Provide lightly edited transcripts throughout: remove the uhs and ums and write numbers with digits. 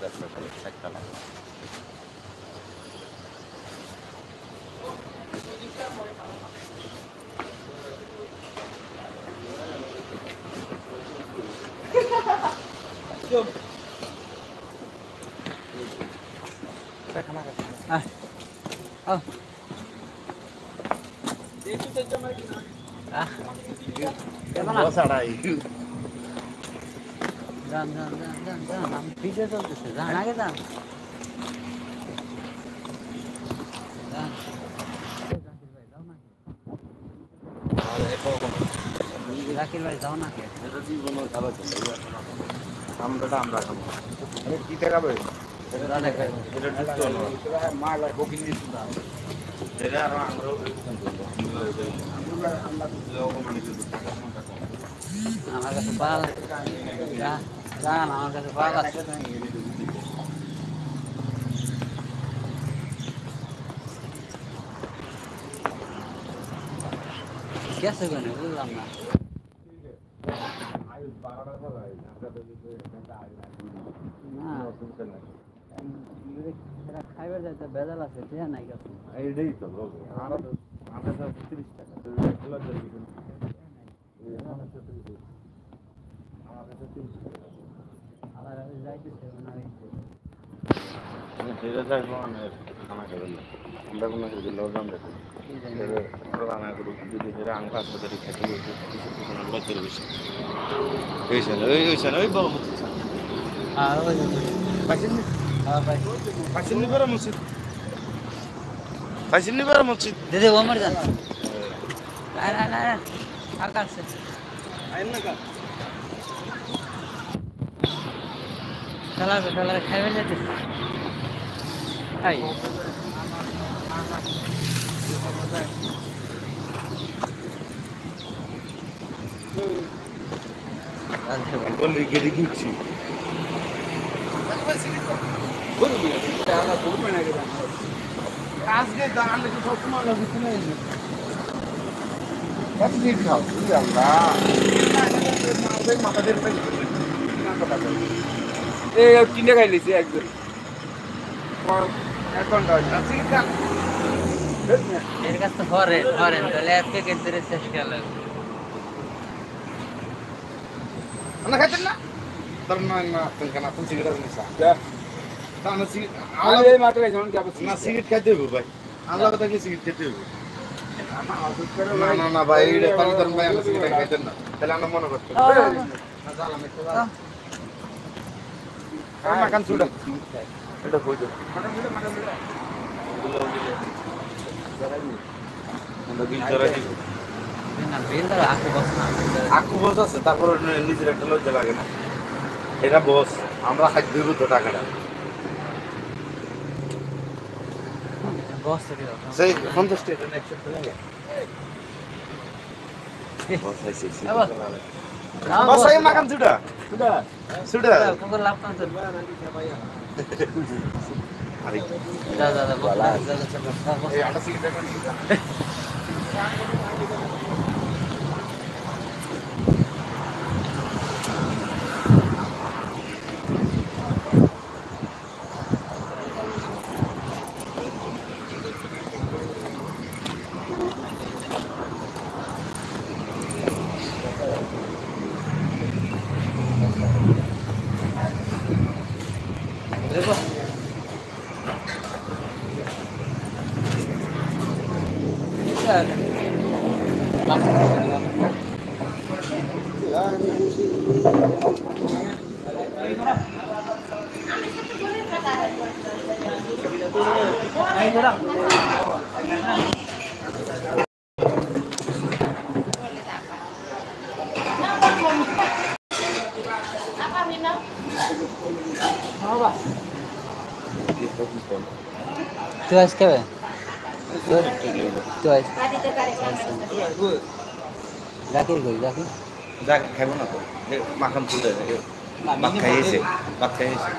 দেখো খালি একটা না ভিডিও চলতেছে যান আগে যান জাকির ভাই যাও না কে আমরা খাবো কি দেখাবে আমার কাছে পাল যান আমার কাছে পাল আছে গেছে কেন বুঝলাম না খাইবার যাইতে বেজাল আছে ঠিক নাই গেছে এইটাই তো আমার 30 টাকা আবার যাইতেছে না সেটা যাইবো না খানা খাবে আমরা কোনো কিছু লজাম দেখো রান্না করুক যদি সেটা আং পাঁচ হাজার খেতে লজ্জার বেশি ওই বড় মসজিদ আর ওই পাইছেন বড় মসজিদ পাইছেন বড় মসজিদ দিদি ওমর যান না আর কাছে আইন না কা খেলা খাইবে যেতে এই বলি গেদি কিছি আজকে দাঁড়ালে কি সব সময় লাগবে না কত দিন খাও আল্লাহ মাথা দিয়ে এই কিনে খাইলিছি একজন এখন এর কাছে তো হরেন তাহলে এফকে কেন্দ্রে শেষ গেল আমরা খাইতেন না তোর না কেন আপনি সিগারেট নিছা তা না সিগারেট এই মাত্র যেমন কি আপনি না সিগারেট খাইতে হবে ভাই আল্লাহ কথা কি সিগারেট খেতে হবে না ভাই এটা তাহলে ভাই আমরা সিগারেট খাইতেন না তাহলে আমরা মনে করতে মাখান চুড়া এটা হয়ে যাবে আকু বস আছে তারপর নিজের একটা লজ্জা লাগে না এটা বস আমরা খাদ্য দিব তো টাকাটা বস সেই 50 টাকা নেক্সট লাগে বস আইছে বস আই মাখান চুড়া চুড়া কোন লাভ কাম তো আরে দাদা বলা এই আটা cigarette Tu acha que é? Tu acha? Zakir koi, Zakir? যাক খাইব না তো মাখন তুলে ভাত খাইয়েছে ভাত খাইয়েছে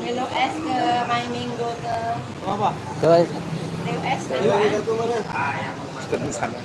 Melo es ke my mango ke Tu acha? Leo es ke Sana.